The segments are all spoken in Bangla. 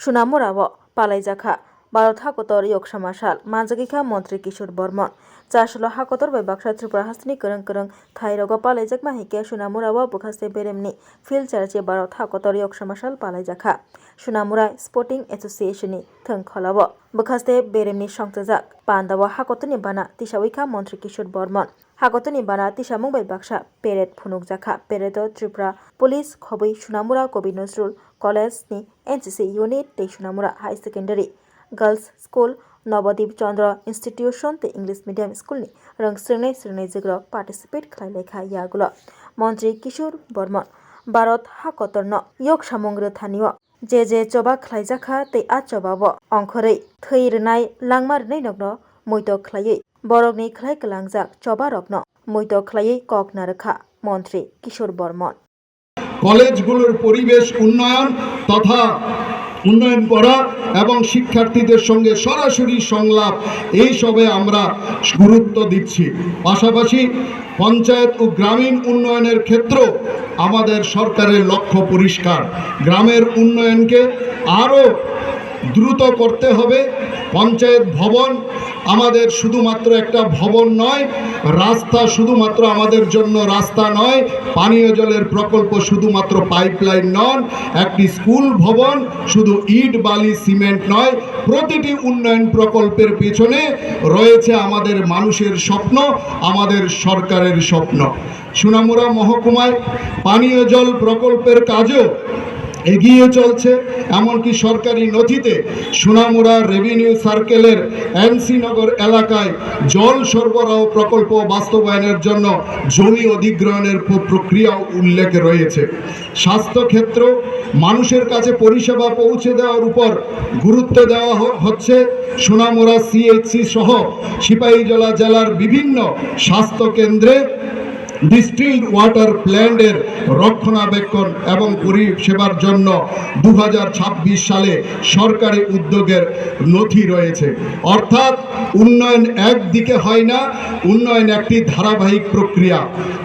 সুনামুরাও পালাইজাখা ভারত হাকতর ইয়ক সামাসাল মানজাগিখা মন্ত্রী কিশোর Barman চারশোল হাকতর bai baksa Tripura hastini korong korong thairog palaijak mahike Sunamurawo bukhaste beremni field charge Bharat hakotor yok samasal palaijakha Sunamura Sporting Association ni thongkholawo bukhaste beremni songtjak pandawo hakotoni bana tisawikha mantri Kishore Bormon hakotoni bana tisamung bai baksa parade phunukjakha parade Tripura Police khobui Sunamura Kobi Nazrul College ni NCC unit tei Sunamura High Secondary Girls School Navadip Chandra Institution te English Medium School ni rang srenai jegrok participate khlailekha yagulo Mantri Kishore Bormon Bharat hakotorno yok samungro thanio je choba khlaijakha te a chobabo ongkhorei theirinai langmarnai nogno moito khlaiei borokni khlai kalangjak choba rokno moito khlaiei kok narakha Mantri Kishore Bormon কলেজগুলোর পরিবেশ উন্নয়ন তথা উন্নয়ন করা এবং শিক্ষার্থীদের সঙ্গে সরাসরি সংলাপ এই সবে আমরা গুরুত্ব দিচ্ছি পাশাপাশি পঞ্চায়েত ও গ্রামীণ উন্নয়নের ক্ষেত্র আমাদের সরকারের লক্ষ্য পরিষ্কার গ্রামের উন্নয়নকে আরো দ্রুত করতে হবে পঞ্চায়েত ভবন আমাদের শুধুমাত্র একটা ভবন নয় রাস্তা শুধুমাত্র আমাদের জন্য রাস্তা নয় পানীয় জলের প্রকল্প শুধুমাত্র পাইপলাইন নয় একটি স্কুল ভবন শুধু ইট বালি সিমেন্ট নয় প্রতিটি উন্নয়ন প্রকল্পের পেছনে রয়েছে আমাদের মানুষের স্বপ্ন আমাদের সরকারের স্বপ্ন সুনামুরা মহকুমায় পানীয় জল প্রকল্পের কাজও এগিয়ে চলছে এমনকি সরকারি নথিতে সুনামুরা রেভিনিউ সার্কেলের এনসি নগর এলাকায় জল সরবরাহ প্রকল্প বাস্তবায়নের জন্য জমি অধিগ্রহণের প্রক্রিয়াও উল্লেখ রয়েছে স্বাস্থ্যক্ষেত্র মানুষের কাছে পরিষেবা পৌঁছে দেওয়ার উপর গুরুত্ব দেওয়া হচ্ছে সুনামুরা সিএইচসি সহ সিপাহীজলা জেলার বিভিন্ন স্বাস্থ্যকেন্দ্রে ডিস্টিলড ওয়াটার প্ল্যান্টের রক্ষণাবেক্ষণ এবং পরিষেবার জন্য 2026 সালে সরকারি উদ্যোগের নথি রয়েছে অর্থাৎ উন্নয়ন একদিকে হয় না উন্নয়ন একটি ধারাবাহিক প্রক্রিয়া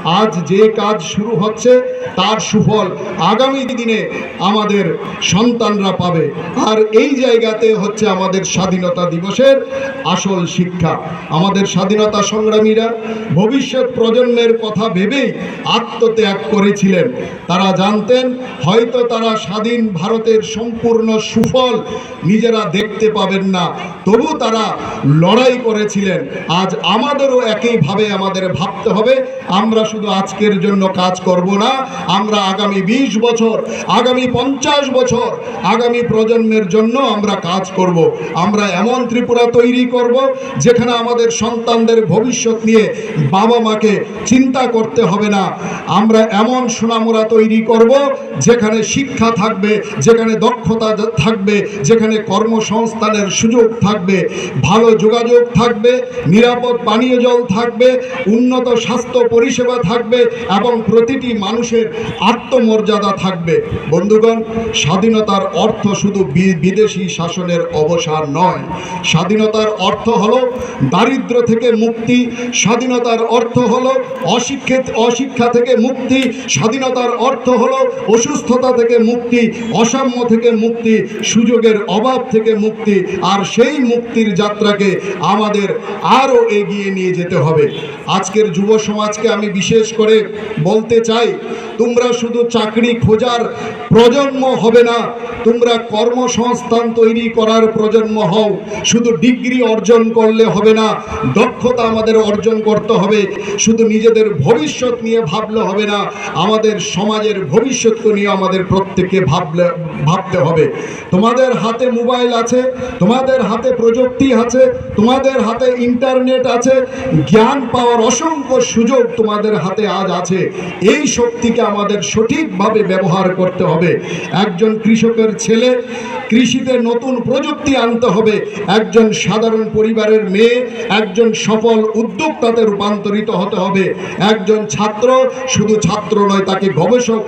আজ যে কাজ শুরু হচ্ছে তার সুফল আগামী দিনে আমাদের সন্তানরা পাবে আর এই জায়গাতে হচ্ছে আমাদের স্বাধীনতা দিবসের আসল শিক্ষা আমাদের স্বাধীনতা সংগ্রামীরা ভবিষ্যৎ প্রজন্মের কথা ভেবেই আত্মত্যাগ করেছিলেন তারা জানতেন হয়তো তারা স্বাধীন ভারতের সম্পূর্ণ সুফল নিজেরা দেখতে পাবেন না তবু তারা লড়াই করেছিলেন আজ আমাদেরও একইভাবে আমাদের ভাবতে হবে আমরা শুধু আজকের জন্য কাজ করব না আমরা আগামী 20 বছর আগামী 50 বছর আগামী প্রজন্মের জন্য আমরা কাজ করব আমরা এমন ত্রিপুরা তৈরি করব যেখানে আমাদের সন্তানদের ভবিষ্যৎ নিয়ে বাবা মাকে চিন্তা করতে হবে না আমরা এমন সুনামুরা তৈরি করব যেখানে শিক্ষা থাকবে যেখানে দক্ষতা থাকবে যেখানে কর্মসংস্থানের সুযোগ থাকবে ভালো যোগাযোগ থাকবে নিরাপদ পানীয় জল থাকবে উন্নত স্বাস্থ্য পরিষেবা থাকবে এবং প্রতিটি মানুষের আত্মমর্যাদা থাকবে বন্ধুগণ স্বাধীনতার অর্থ শুধু বিদেশি শাসনের অবসান নয় স্বাধীনতার অর্থ হলো দারিদ্র থেকে মুক্তি স্বাধীনতার অর্থ হলো অশিক্ষা থেকে মুক্তি স্বাধীনতার অর্থ হলো অসুস্থতা থেকে মুক্তি অসাম্য থেকে মুক্তি সুযোগের অভাব থেকে মুক্তি আর সেই মুক্তির যাত্রাকে আমাদের আরো এগিয়ে নিয়ে যেতে হবে আজকের যুব সমাজকে আমি বিশেষ করে বলতে চাই তোমরা শুধু চাকরি খোঁজার প্রজন্ম হবে না তোমরা কর্মসংস্থান তৈরি করার প্রজন্ম হও শুধু ডিগ্রি অর্জন করলে হবে না দক্ষতা আমাদের অর্জন করতে হবে শুধু নিজেদের ভবিষ্যৎ নিয়ে ভাবলে হবে না আমাদের সমাজের ভবিষ্যৎকে নিয়ে আমাদের প্রত্যেককে ভাবতে হবে তোমাদের হাতে মোবাইল আছে তোমাদের হাতে প্রযুক্তি আছে তোমাদের হাতে ইন্টারনেট আছে জ্ঞান পাওয়ার অসংখ্য সুযোগ তোমাদের হাতে আজ আছে এই শক্তিকে আমাদের সঠিকভাবে ব্যবহার করতে হবে একজন কৃষকের ছেলে কৃষিতে নতুন প্রযুক্তি আনতে হবে একজন সাধারণ পরিবারের মেয়ে একজন সফল উদ্যোক্তাতে রূপান্তরিত হতে হবে একজন ছাত্র শুধু ছাত্র নয় তাকে গবেষক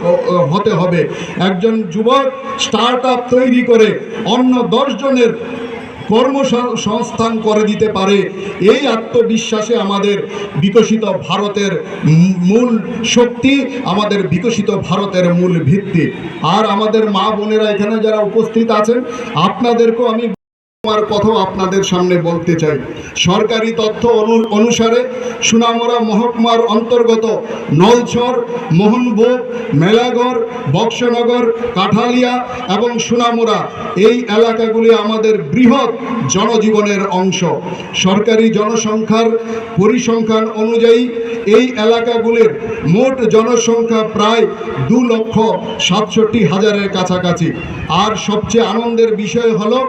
হতে হবে একজন যুবক স্টার্টআপ তৈরি করে অন্য 10 জনের কর্মসংস্থান করে দিতে পারে। এই আত্মবিশ্বাসে আমাদের বিকশিত ভারতের মূল শক্তি, আমাদের বিকশিত ভারতের মূল ভিত্তি। আর আমাদের মা বোনেরা এখানে যারা উপস্থিত আছেন, আপনাদেরকেও আমি আমার কথাও আপনাদের সামনে বলতে চাই। সরকারি তথ্য অনুসারে সোনামুড়া মহকুমার অন্তর্গত নলছর, মোহনভোগ, মেলাগড়, বক্সনগর, কাঠালিয়া এবং সোনামুড়া এই এলাকাগুলি আমাদের বৃহৎ জনজীবনের অংশ। সরকারি জনসংখ্যার পরিসংখ্যান অনুযায়ী এই এলাকাগুলির মোট জনসংখ্যা প্রায় 2,67,000-এর কাছাকাছি। আর সবচেয়ে আনন্দের বিষয় হলো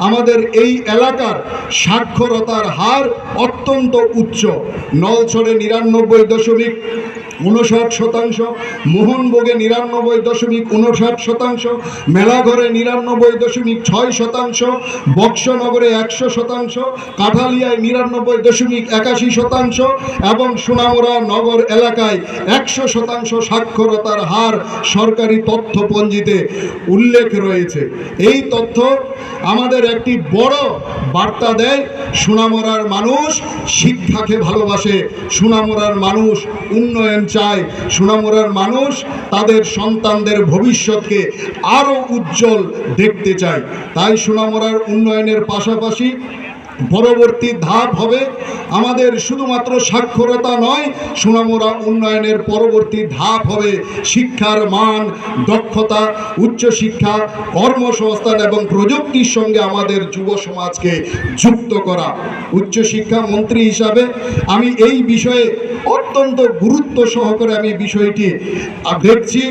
আমাদের এই এলাকার সাক্ষরতার হার অত্যন্ত উচ্চ। নলছড়ে 99.59%, মোহনভোগে 99.59%, মেলাঘরে 99.6%, বক্সনগরে 100%, কাঠালিয়ায় 99.81% এবং সোনামুড়া নগর এলাকায় 100% সাক্ষরতার হার সরকারি তথ্যপঞ্জিতে উল্লেখ রয়েছে। এই তথ্য আমাদের একটি বড় বার্তা দেয়, সোনামুড়ার মানুষ শিক্ষাকে ভালোবাসে, সোনামুড়ার মানুষ উন্নয়ন চায়, সোনামুড়ার মানুষ তাদের সন্তানদের ভবিষ্যৎকে আরও উজ্জ্বল দেখতে চায়। তাই সোনামুড়ার উন্নয়নের পাশাপাশি পরবর্তী ধাপ হবে আমাদের শুধুমাত্র সাক্ষরতা নয়, সোনামুড়া উন্নয়নের পরবর্তী ধাপ হবে শিক্ষার মান, দক্ষতা, উচ্চশিক্ষা, কর্মসংস্থান এবং প্রযুক্তির সঙ্গে আমাদের যুব সমাজকে যুক্ত করা। উচ্চশিক্ষা মন্ত্রী হিসাবে আমি এই বিষয়ে অত্যন্ত গুরুত্ব সহকারে আমি বিষয়টি দেখছি।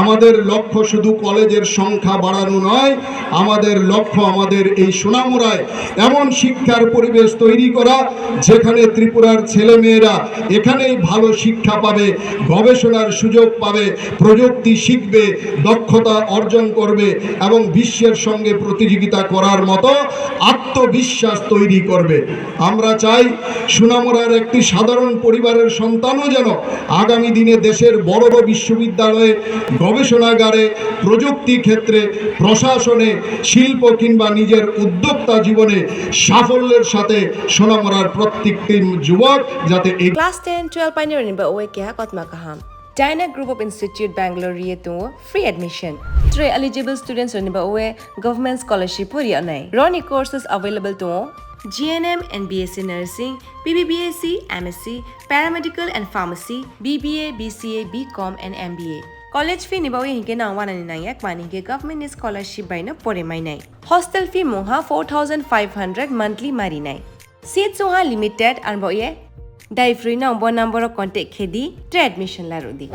আমাদের লক্ষ্য শুধু কলেজের সংখ্যা বাড়ানো নয়, আমাদের লক্ষ্য আমাদের এই সোনামুড়ায় এমন শিক্ষার পরিবেশ তৈরি করা যেখানে ত্রিপুরার ছেলেমেয়েরা এখানেই ভালো শিক্ষা পাবে, গবেষণার সুযোগ পাবে, প্রযুক্তি শিখবে, দক্ষতা অর্জন করবে এবং বিশ্বের সঙ্গে প্রতিযোগিতা করার মতো আত্মবিশ্বাস তৈরি করবে। আমরা চাই সোনামুড়ার একটি সাধারণ পরিবারের সন্তানও যেন আগামী দিনে দেশের বড় বড় বিশ্ববিদ্যালয়ে, গবেষণাগারে, প্রযুক্তি ক্ষেত্রে, প্রশাসনে, শিল্প কিংবা নিজের উদ্যোক্তা জীবনে সাফল্যের সাথে সোনামুড়ার প্রত্যেকটি যুবক যাতে এই Class 10-12 pioneering ba oe kya kotma kaham. Dyna Group of Institute Bangalore to free admission. 3 eligible students on ba oe government scholarship puri anai. Roni courses available to GNM and BSc Nursing, BBBSc, MSc, Paramedical and Pharmacy, BBA, BCA, BCom and MBA. College fee ni ba oe hinke na 199 mani ke government scholarship by na pore mai nai. Hostel fee moha 4,500 monthly mari nai. Seats oha limited and ba oe Dai free na number contact khedi admission la rodi.